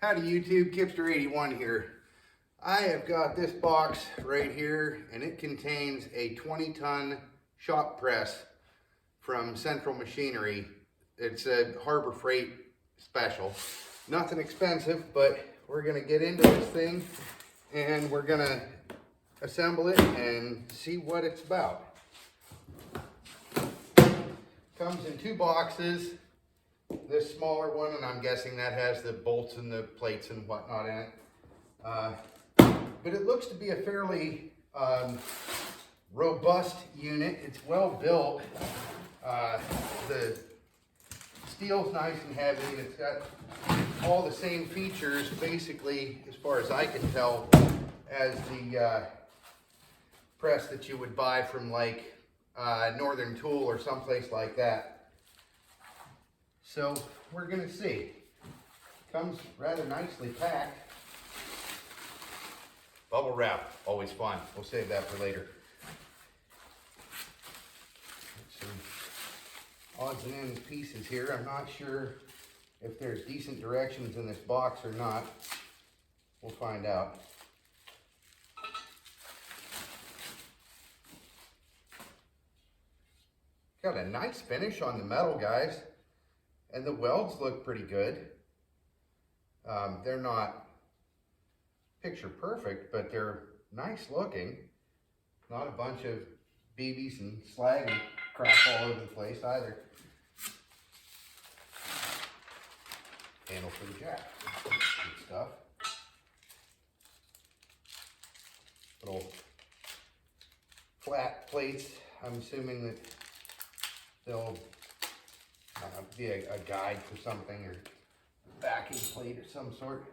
Howdy YouTube, Kipster81 here. I have got this box right here and it contains a 20-ton shop press from Central Machinery. It's a Harbor Freight special. Nothing expensive, but we're gonna get into this thing and we're gonna assemble it and see what it's about. Comes in two boxes. This smaller one, and I'm guessing that has the bolts and the plates and whatnot in it. But it looks to be a fairly robust unit. It's well built. The steel's nice and heavy. It's got all the same features, basically, as far as I can tell, as the press that you would buy from like Northern Tool or someplace like that. So we're gonna see. Comes rather nicely packed. Bubble wrap, always fun. We'll save that for later. Some odds and ends pieces here. I'm not sure if there's decent directions in this box or not. We'll find out. Got a nice finish on the metal, guys. And the welds look pretty good. They're not picture perfect, but they're nice looking. Not a bunch of BBs and slag and crap all over the place either. Handle for the jack. Good stuff. Little flat plates. I'm assuming that they'll be a guide for something, or backing plate of some sort.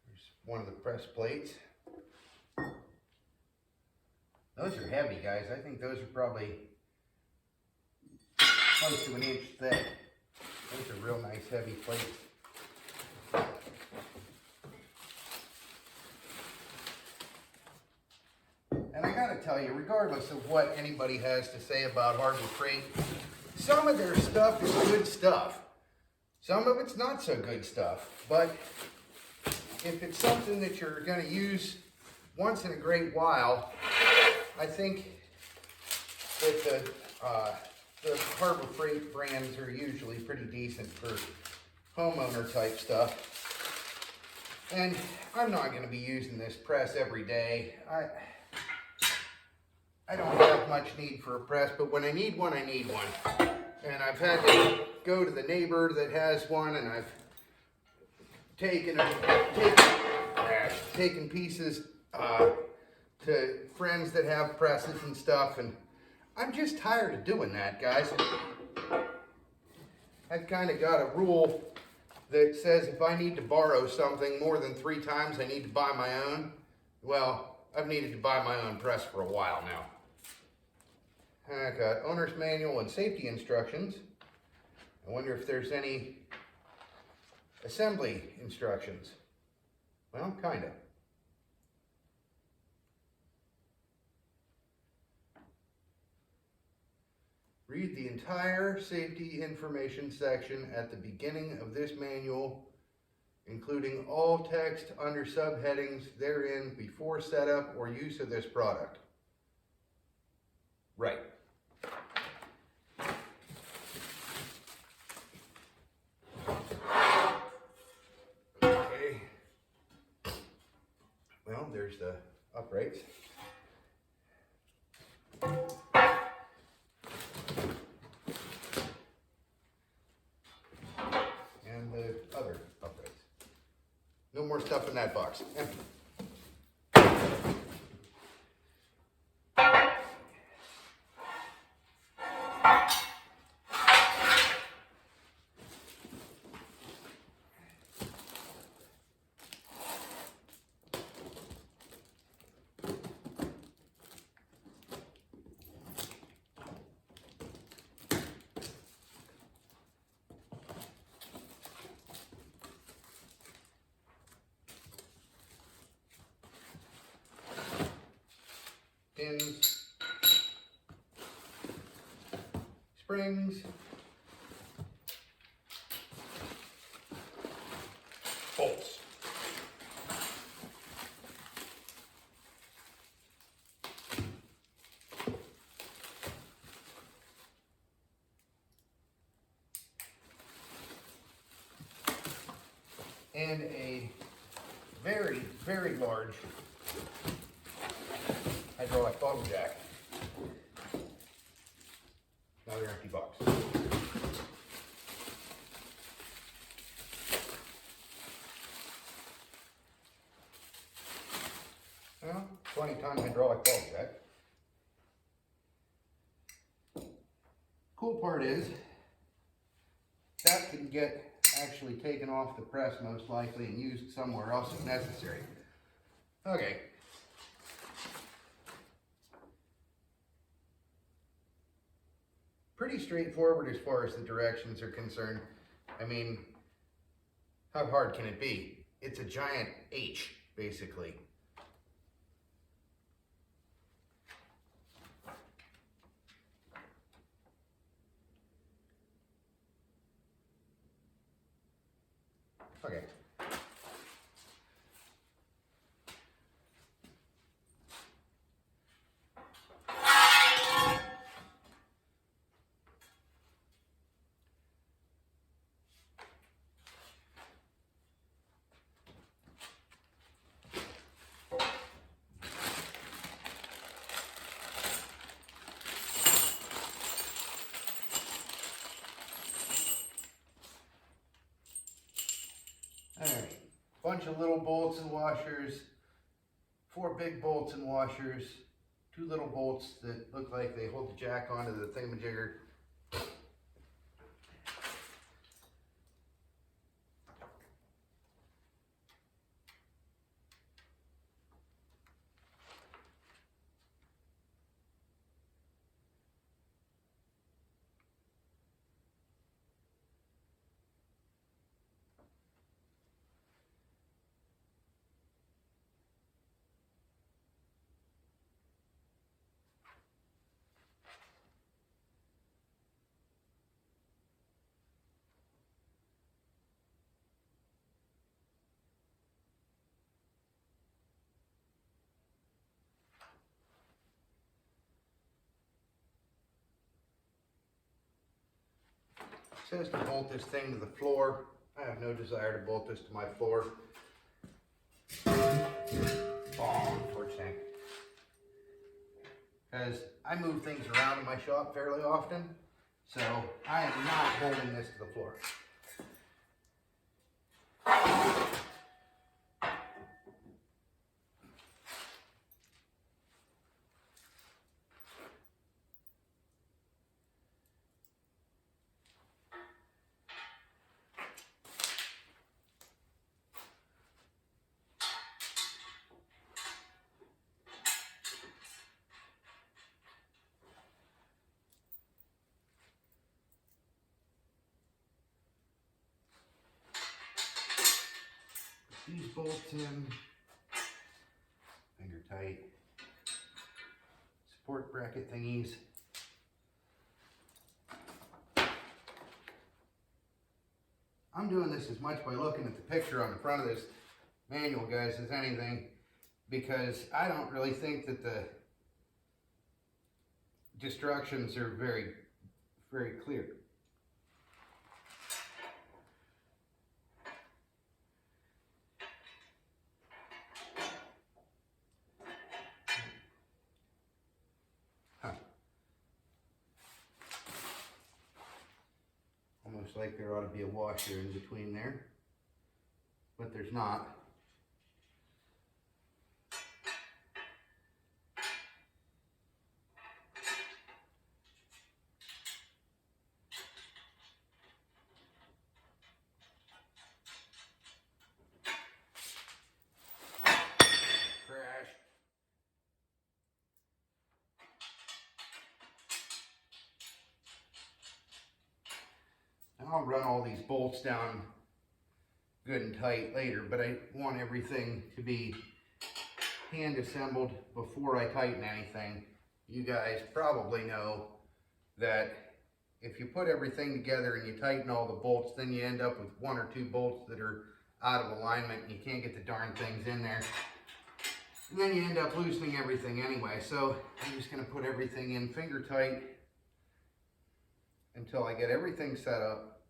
There's one of the press plates. Those are heavy, guys. I think those are probably close to an inch thick. Those are real nice heavy plates. And I gotta tell you, regardless of what anybody has to say about Harbor Freight, some of their stuff is good stuff. Some of it's not so good stuff. But if it's something that you're gonna use once in a great while, I think that the Harbor Freight brands are usually pretty decent for homeowner type stuff. And I'm not going to be using this press every day. I don't have much need for a press, but when I need one, I need one. And I've had to go to the neighbor that has one, and I've taken pieces to friends that have presses and stuff, and I'm just tired of doing that, guys. I've kind of got a rule that says if I need to borrow something more than 3 times, I need to buy my own. Well, I've needed to buy my own press for a while now. I got owner's manual and safety instructions. I wonder if there's any assembly instructions. Well, kind of. Read the entire safety information section at the beginning of this manual, including all text under subheadings therein before setup or use of this product. Right. Okay. Well, there's the uprights. No more stuff in that box. Empty. springs, bolts. And a very, very large hydraulic bottle jack. Another empty box. Well, 20-ton hydraulic bottle jack. Cool part is that can get actually taken off the press most likely and used somewhere else if necessary. Okay. Pretty straightforward as far as the directions are concerned. I mean, how hard can it be? It's a giant H, basically. Okay. Alright, bunch of little bolts and washers, 4 big bolts and washers, 2 little bolts that look like they hold the jack onto the thingamajigger. It says to bolt this thing to the floor. I have no desire to bolt this to my floor. Oh, torch tank. Because I move things around in my shop fairly often, so I am not holding this to the floor. These bolts in, finger tight, support bracket thingies. I'm doing this as much by looking at the picture on the front of this manual, guys, as anything, because I don't really think that the instructions are very, very clear. Almost like there ought to be a washer in between there, but there's not. Crash. I'll run all these bolts down good and tight later, but I want everything to be hand assembled before I tighten anything. You guys probably know that if you put everything together and you tighten all the bolts, then you end up with 1 or 2 bolts that are out of alignment and you can't get the darn things in there. And then you end up loosening everything anyway. So I'm just going to put everything in finger tight until I get everything set up.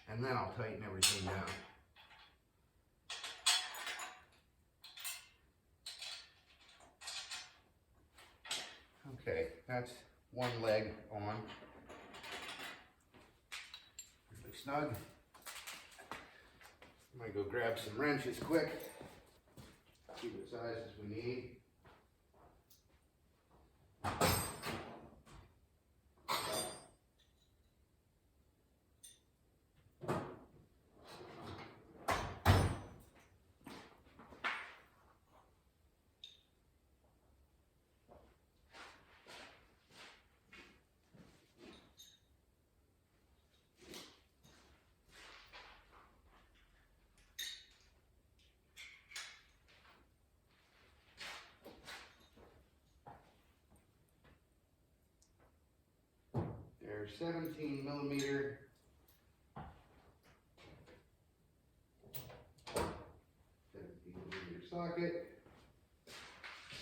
And then I'll tighten everything down. Okay, that's one leg on. Really snug. I'm gonna go grab some wrenches quick. See what sizes we need. They're 17 millimeter. 17 millimeter socket.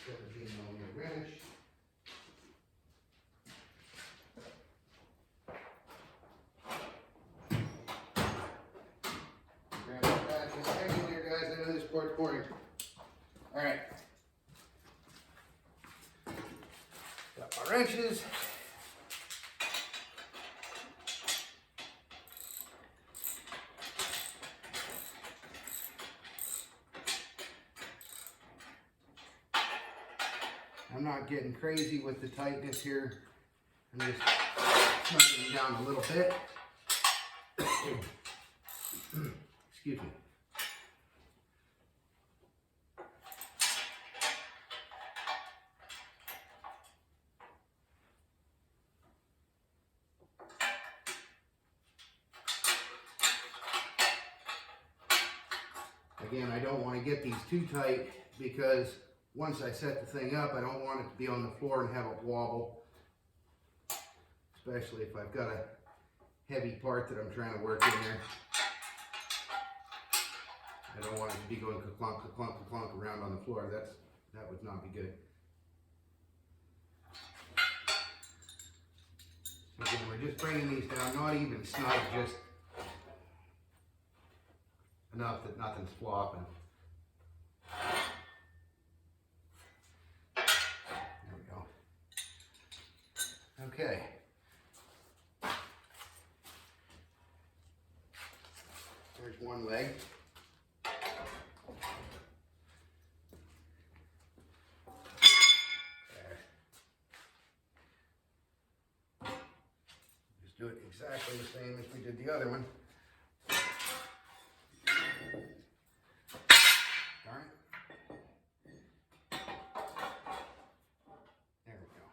17 millimeter wrench. Grab that ratchet. Hang in there, guys. I know this part's boring. All right. Got my wrenches. I'm not getting crazy with the tightness here. I'm just snuggling down a little bit. Excuse me. Again, I don't want to get these too tight because once I set the thing up, I don't want it to be on the floor and have it wobble. Especially if I've got a heavy part that I'm trying to work in there. I don't want it to be going clunk, clunk, clunk around on the floor. That would not be good. So again, we're just bringing these down, not even snug, just enough that nothing's flopping. There we go. Okay. There's one leg. Just do it exactly the same as we did the other one. Darn it. There we go.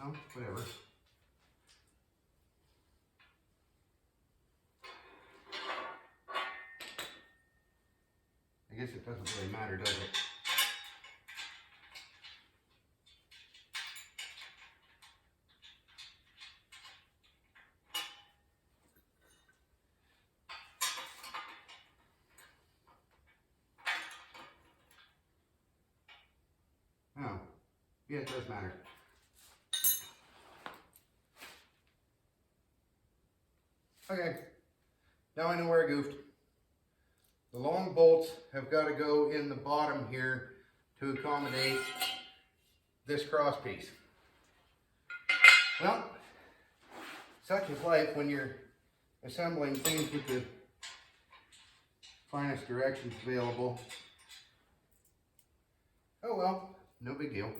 Oh, whatever. I guess it doesn't really matter, does it? Oh, yeah, it does matter. Okay, now I know where I goofed. The long bolts have got to go in the bottom here to accommodate this cross piece. Well, such is life when you're assembling things with the finest directions available. Oh well, no big deal.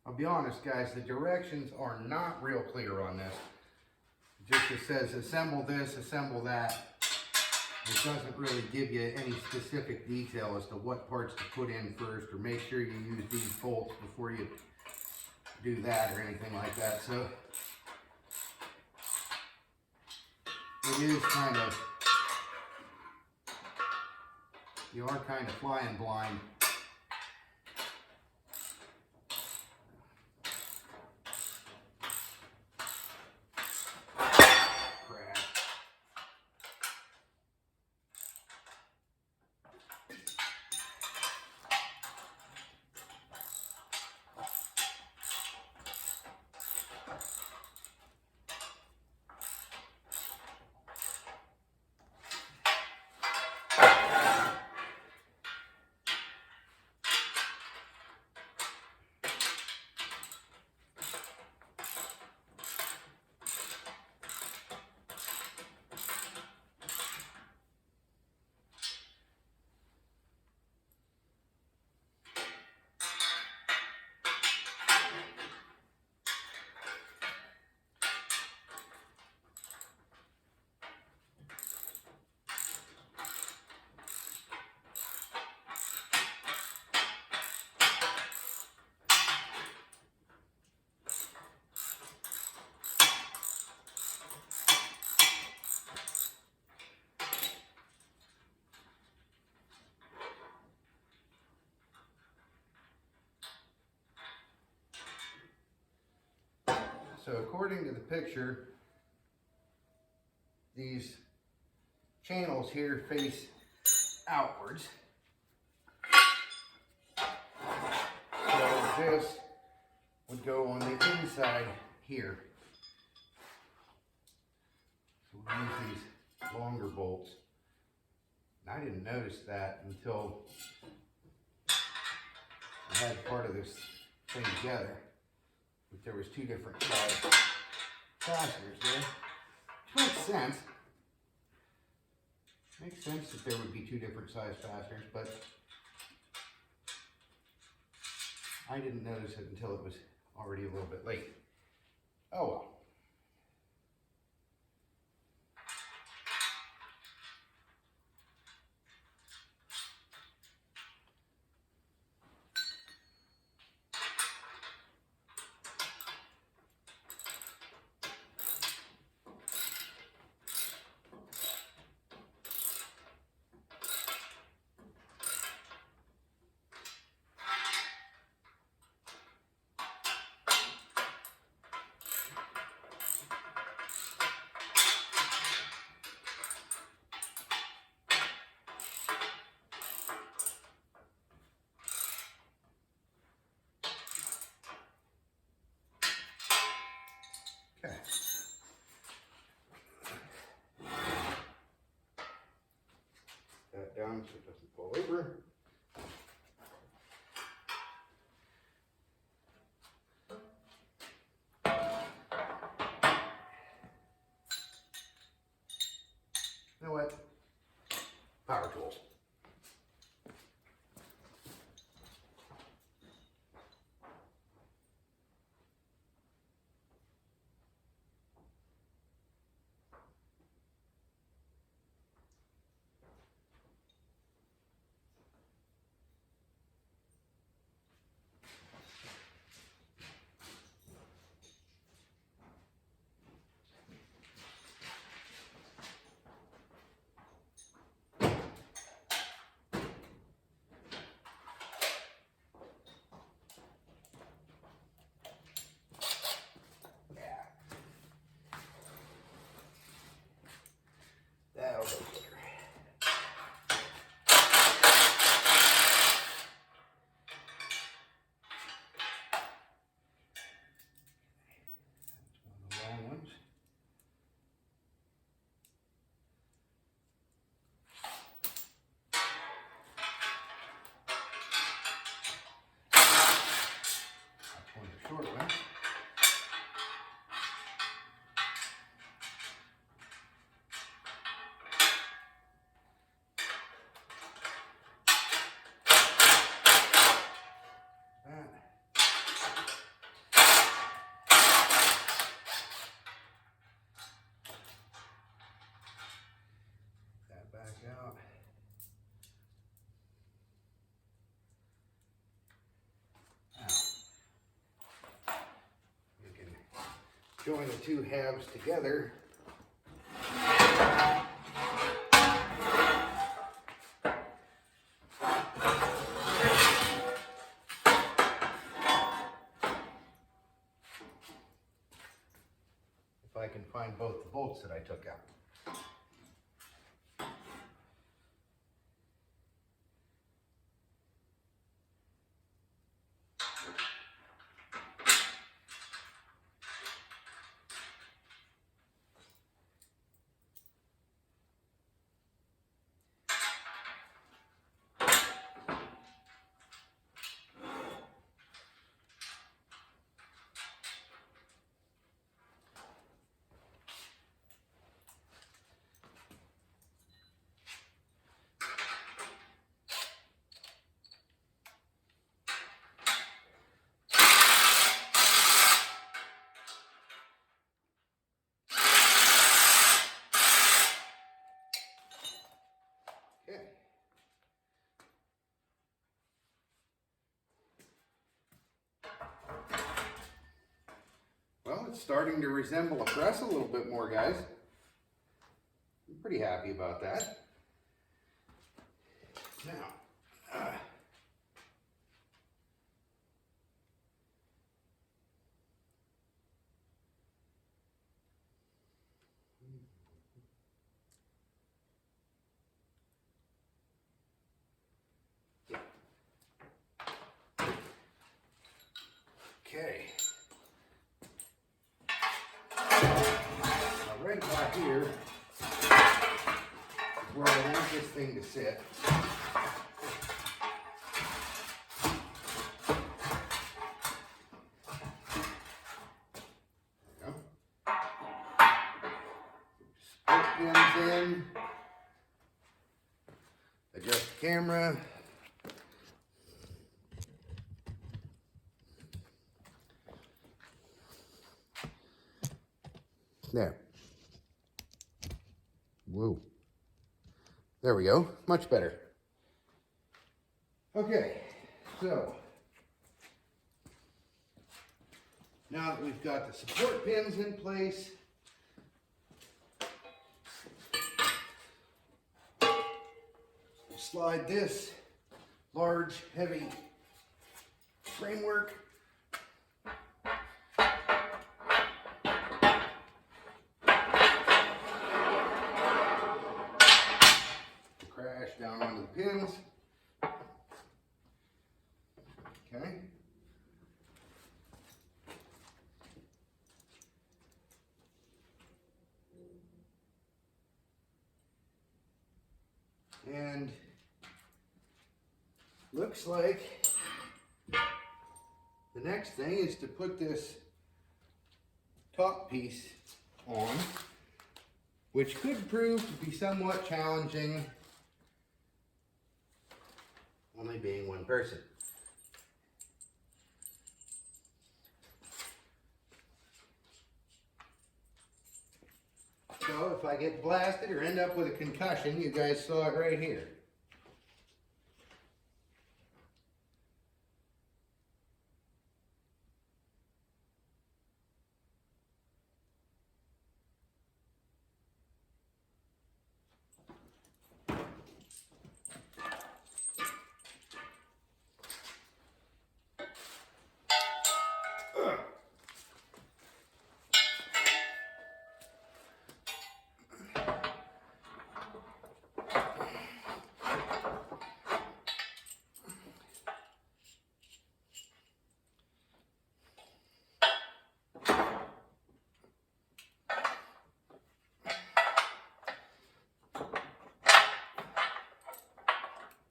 I'll be honest, guys, the directions are not real clear on this. Just it says assemble this, assemble that. It doesn't really give you any specific detail as to what parts to put in first, or make sure you use these bolts before you do that or anything like that. So it is kind of, you are kind of flying blind. So according to the picture, these channels here face outwards. So this would go on the inside here. So we'll use these longer bolts. And I didn't notice that until I had part of this thing together. But there was two different size fasteners there. Which makes sense. Makes sense that there would be two different size fasteners, but I didn't notice it until it was already a little bit late. Oh well. Okay. That down so it doesn't fall over. You know what? Power tools. That'll go quicker. That's one of the long ones. That's one of the short ones. That back out. Now, you can join the two halves together. If I can find both the bolts that I took out. Okay. Well, it's starting to resemble a press a little bit more, guys. I'm pretty happy about that. Now, okay. Now, right about here is where I want this thing to sit. Split pins in. Adjust the camera. There. Whoa. There we go. Much better. Okay, so now that we've got the support pins in place, we'll slide this large, heavy framework crash down onto the pins. Okay. And looks like the next thing is to put this top piece on, which could prove to be somewhat challenging, only being one person. So if I get blasted or end up with a concussion, you guys saw it right here.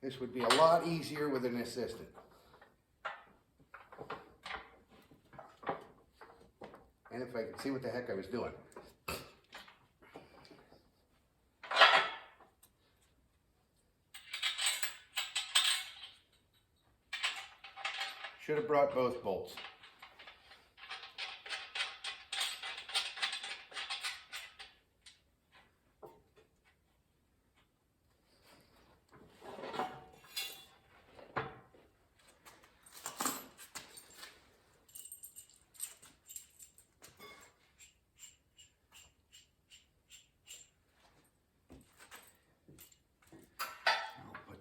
This would be a lot easier with an assistant. And if I could see what the heck I was doing. Should have brought both bolts.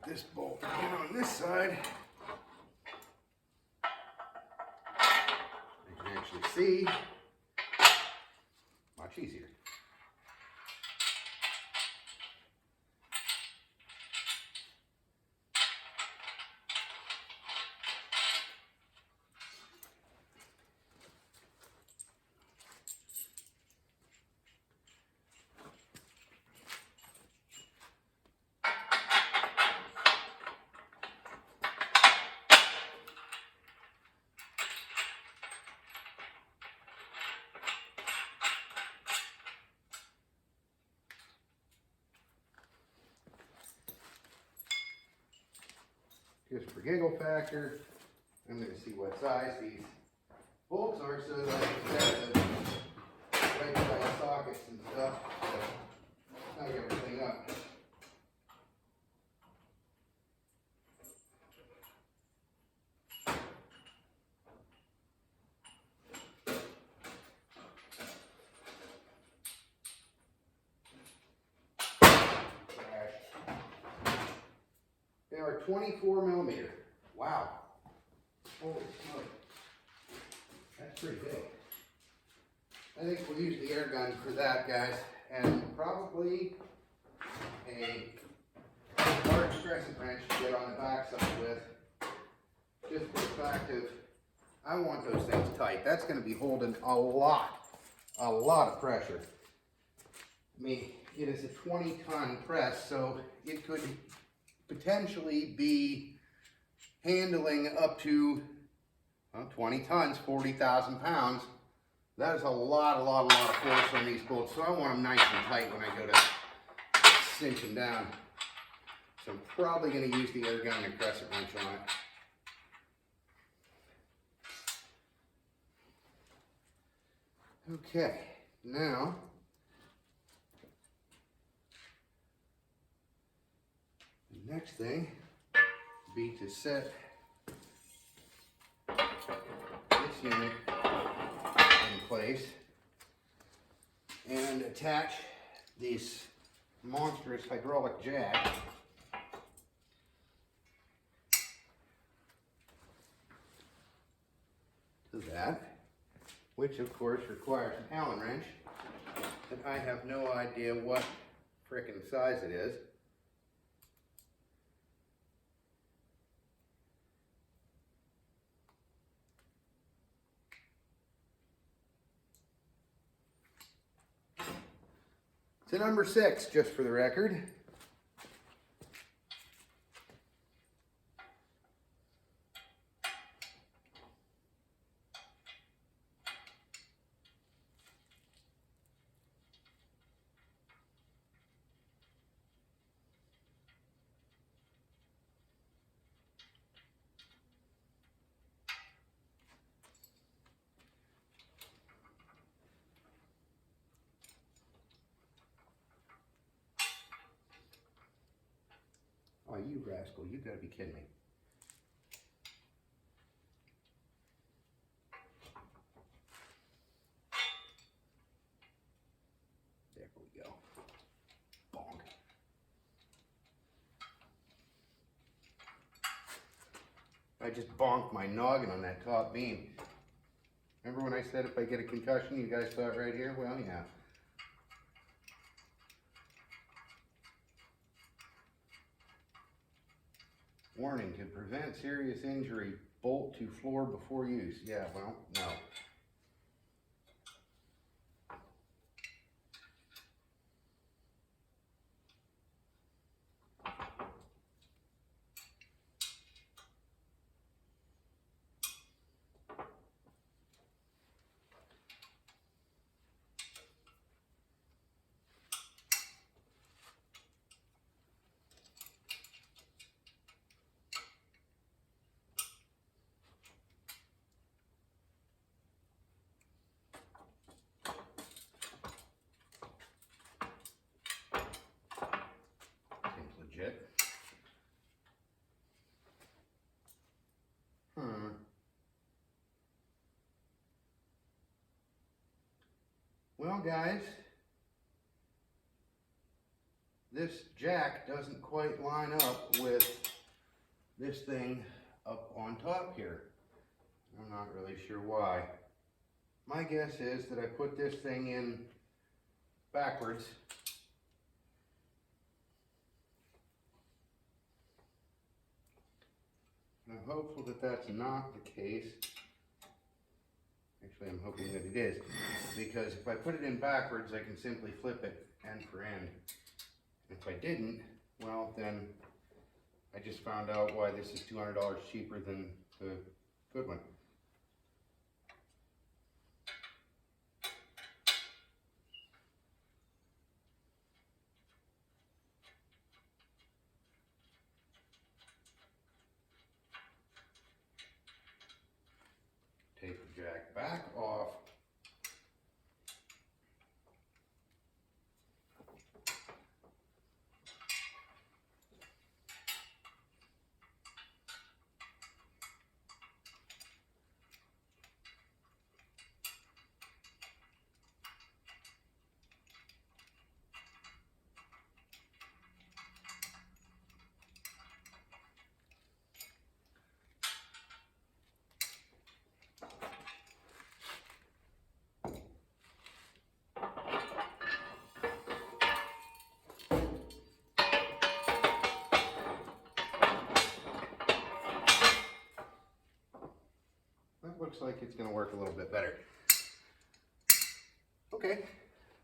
This bolt in on this side. I can actually see much easier. Just for giggle factor, I'm going to see what size these bolts are so that I can set the right size sockets and stuff to snug everything up. They are 24 millimeter. Wow. Holy smoke. That's pretty big. I think we'll use the air gun for that, guys. And probably a large crescent wrench to get on the backside with. Just for the fact of, I want those things tight. That's going to be holding a lot of pressure. I mean, it is a 20-ton press, so it could potentially be handling up to 20 tons, 40,000 pounds. That is a lot of force on these bolts. So I want them nice and tight when I go to cinch them down. So I'm probably going to use the air gun and crescent wrench on it. Okay, now the next thing would be to set this unit in place and attach these monstrous hydraulic jacks to that, which of course requires an Allen wrench that I have no idea what frickin' size it is. It's a number 6, just for the record. you rascal, you gotta be kidding me. There we go. Bonk. I just bonked my noggin on that top beam. Remember when I said if I get a concussion, you guys saw it right here? Well, yeah. Warning, to prevent serious injury, bolt to floor before use. Yeah, well, no. Seems legit. Well, guys, this jack doesn't quite line up with this thing up on top here. I'm not really sure why. My guess is that I put this thing in backwards. I'm hopeful that that's not the case. Actually, I'm hoping that it is, because if I put it in backwards, I can simply flip it end for end. If I didn't, well, then I just found out why this is $200 cheaper than the good one. Take the jack back off. Looks like it's going to work a little bit better. Okay,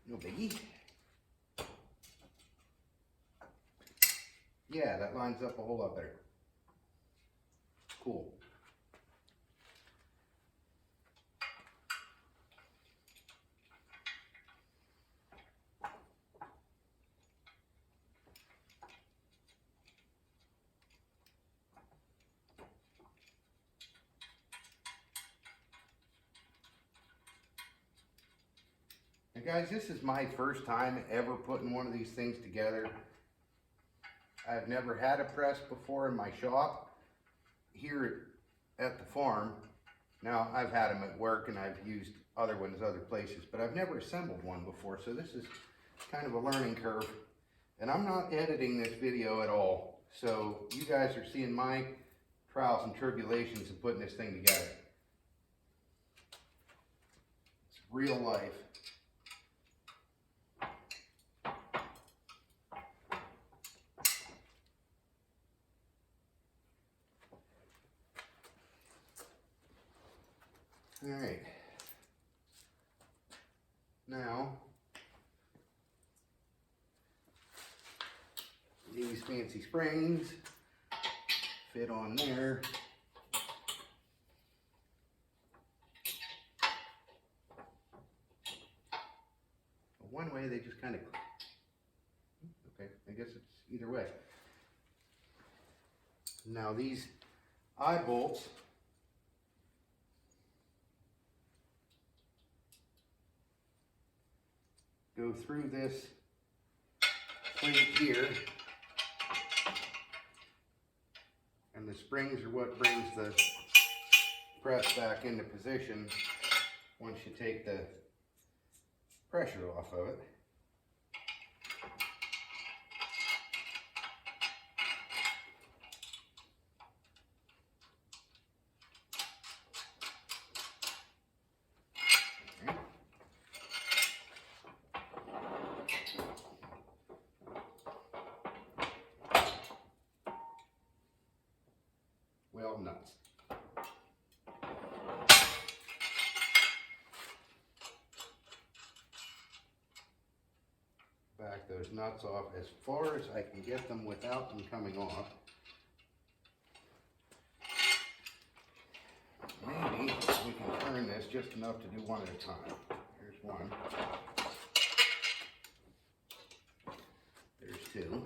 no biggie. Yeah, that lines up a whole lot better. Cool. And guys, this is my first time ever putting one of these things together. I've never had a press before in my shop here at the farm. Now, I've had them at work and I've used other ones other places, but I've never assembled one before, so this is kind of a learning curve. And I'm not editing this video at all, so you guys are seeing my trials and tribulations of putting this thing together. It's real life. All right, now these fancy springs fit on there. One way they just kind of, okay, I guess it's either way. Now these eye bolts go through this plate here, springs are what brings the press back into position once you take the pressure off of it. Well, nuts. Back those nuts off as far as I can get them without them coming off. Maybe we can turn this just enough to do one at a time. Here's one. There's two.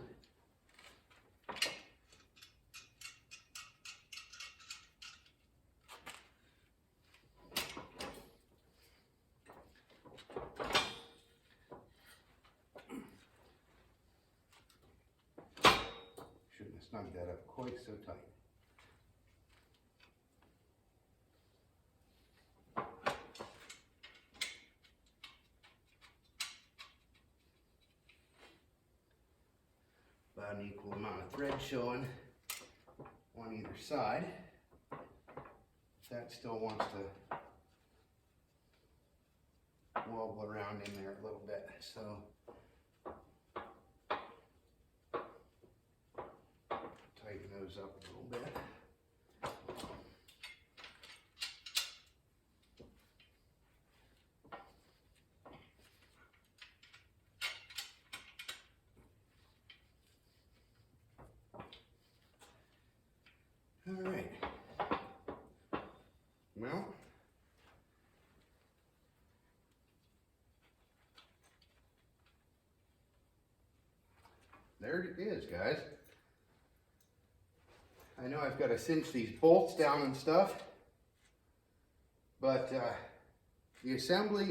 Shouldn't have snugged that up quite so tight. About an equal amount of thread showing on either side. That still wants to wobble around in there a little bit, so tighten those up a little bit. All right. Well, there it is, guys. I know I've got to cinch these bolts down and stuff, but the assembly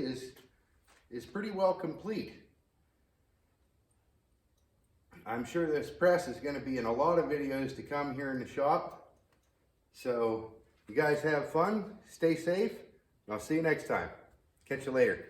is pretty well complete. I'm sure this press is going to be in a lot of videos to come here in the shop. So you guys have fun, stay safe, and I'll see you next time. Catch you later.